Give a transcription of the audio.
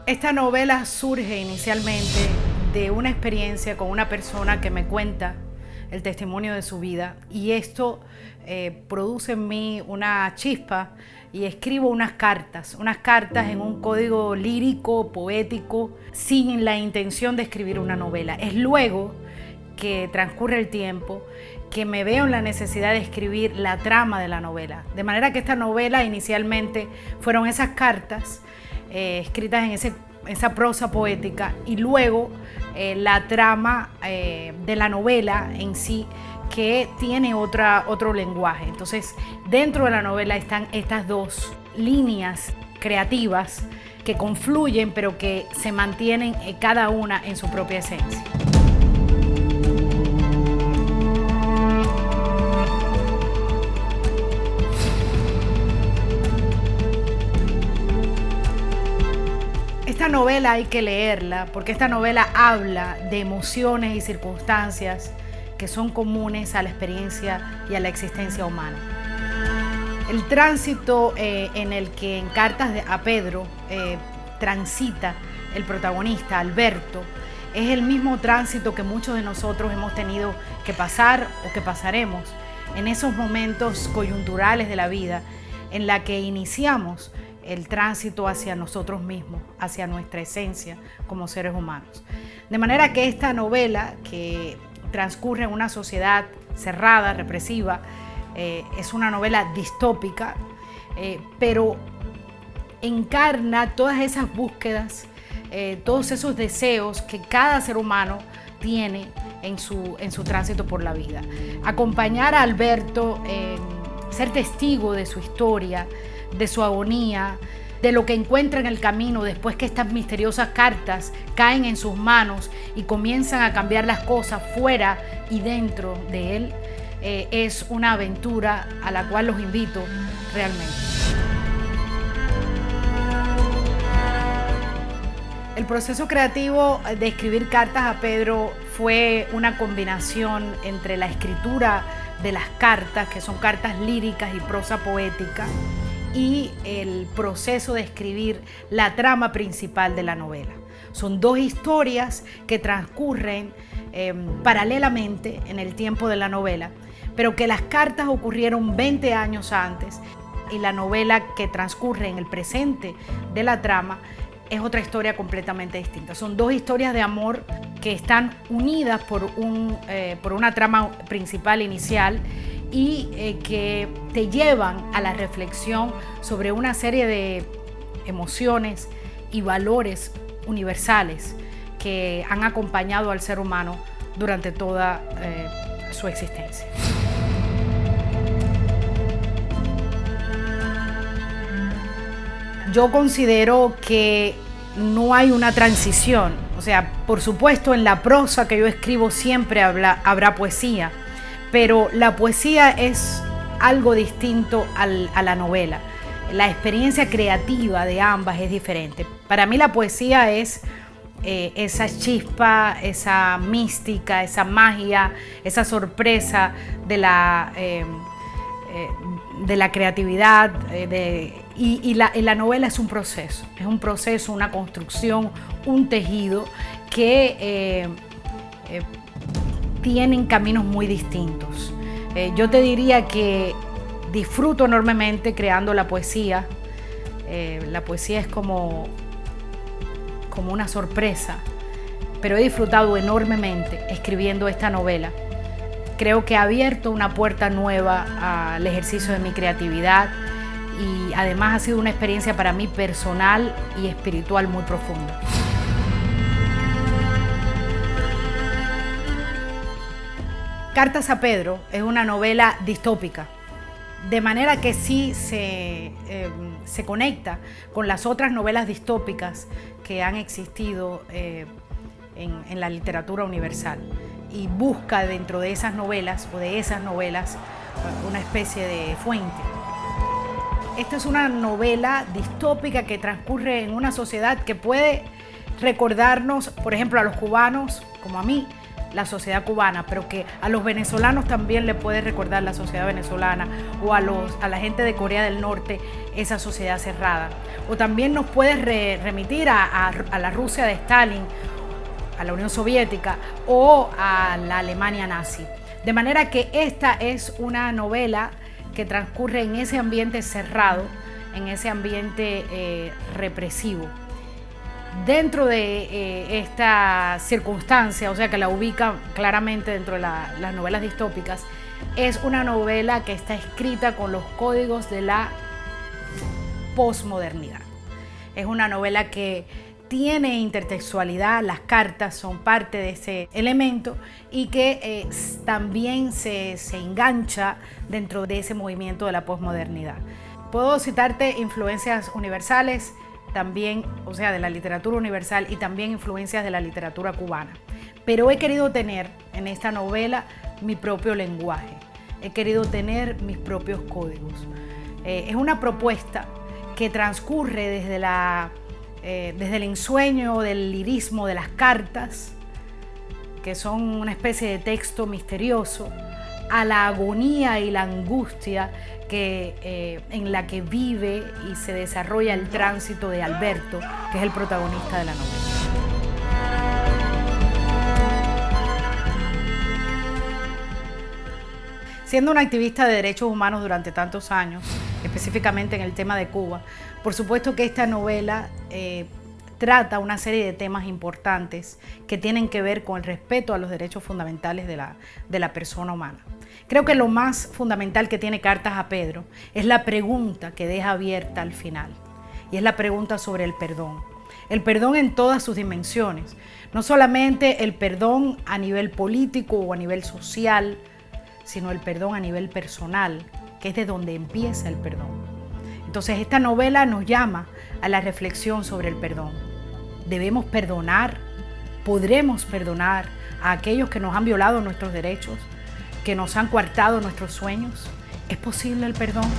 Esta novela surge inicialmente de una experiencia con una persona que me cuenta el testimonio de su vida, y esto produce en mí una chispa y escribo unas cartas en un código lírico, poético, sin la intención de escribir una novela. Es luego que transcurre el tiempo que me veo en la necesidad de escribir la trama de la novela. De manera que esta novela inicialmente fueron esas cartas escritas en esa prosa poética, y luego la trama de la novela en sí, que tiene otro lenguaje. Entonces, dentro de la novela están estas dos líneas creativas que confluyen, pero que se mantienen cada una en su propia esencia. Esta novela hay que leerla porque esta novela habla de emociones y circunstancias que son comunes a la experiencia y a la existencia humana. El tránsito en el que en Cartas a Pedro transita el protagonista, Alberto, es el mismo tránsito que muchos de nosotros hemos tenido que pasar o que pasaremos en esos momentos coyunturales de la vida en la que iniciamos el tránsito hacia nosotros mismos, hacia nuestra esencia como seres humanos. De manera que esta novela, que transcurre en una sociedad cerrada, represiva, es una novela distópica, pero encarna todas esas búsquedas, todos esos deseos que cada ser humano tiene en su tránsito por la vida. Acompañar a Alberto, ser testigo de su historia, de su agonía, de lo que encuentra en el camino después que estas misteriosas cartas caen en sus manos y comienzan a cambiar las cosas fuera y dentro de él, es una aventura a la cual los invito realmente. El proceso creativo de escribir Cartas a Pedro fue una combinación entre la escritura de las cartas, que son cartas líricas y prosa poética, y el proceso de escribir la trama principal de la novela. Son dos historias que transcurren paralelamente en el tiempo de la novela, pero que las cartas ocurrieron 20 años antes, y la novela, que transcurre en el presente de la trama, es otra historia completamente distinta. Son dos historias de amor que están unidas por una trama principal inicial, y que te llevan a la reflexión sobre una serie de emociones y valores universales que han acompañado al ser humano durante toda su existencia. Yo considero que no hay una transición. O sea, por supuesto, en la prosa que yo escribo siempre habrá poesía, pero la poesía es algo distinto a la novela. La experiencia creativa de ambas es diferente. Para mí la poesía es esa chispa, esa mística, esa magia, esa sorpresa de la creatividad, y la novela es un proceso, una construcción, un tejido que tienen caminos muy distintos. Yo te diría que disfruto enormemente creando la poesía. La poesía es como una sorpresa, pero he disfrutado enormemente escribiendo esta novela. Creo que ha abierto una puerta nueva al ejercicio de mi creatividad, y además ha sido una experiencia para mí personal y espiritual muy profunda. Cartas a Pedro es una novela distópica, de manera que sí se conecta con las otras novelas distópicas que han existido en la literatura universal, y busca dentro de esas novelas una especie de fuente. Esta es una novela distópica que transcurre en una sociedad que puede recordarnos, por ejemplo, a los cubanos, como a mí, la sociedad cubana, pero que a los venezolanos también le puede recordar la sociedad venezolana, o a la gente de Corea del Norte esa sociedad cerrada. O también nos puede remitir a la Rusia de Stalin, a la Unión Soviética o a la Alemania nazi. De manera que esta es una novela que transcurre en ese ambiente cerrado, en ese ambiente represivo. Dentro de esta circunstancia, o sea que la ubica claramente dentro de las novelas distópicas, es una novela que está escrita con los códigos de la posmodernidad. Es una novela que tiene intertextualidad, las cartas son parte de ese elemento y que también se engancha dentro de ese movimiento de la posmodernidad. Puedo citarte influencias universales, también, o sea, de la literatura universal y también influencias de la literatura cubana. Pero he querido tener en esta novela mi propio lenguaje, he querido tener mis propios códigos. Es una propuesta que transcurre desde el ensueño del lirismo de las cartas, que son una especie de texto misterioso, a la agonía y la angustia en la que vive y se desarrolla el tránsito de Alberto, que es el protagonista de la novela. Siendo una activista de derechos humanos durante tantos años, específicamente en el tema de Cuba, por supuesto que esta novela trata una serie de temas importantes que tienen que ver con el respeto a los derechos fundamentales de la persona humana. Creo que lo más fundamental que tiene Cartas a Pedro es la pregunta que deja abierta al final, y es la pregunta sobre el perdón. El perdón en todas sus dimensiones, no solamente el perdón a nivel político o a nivel social, sino el perdón a nivel personal, que es de donde empieza el perdón. Entonces esta novela nos llama a la reflexión sobre el perdón. ¿Debemos perdonar? ¿Podremos perdonar a aquellos que nos han violado nuestros derechos, que nos han coartado nuestros sueños? ¿Es posible el perdón?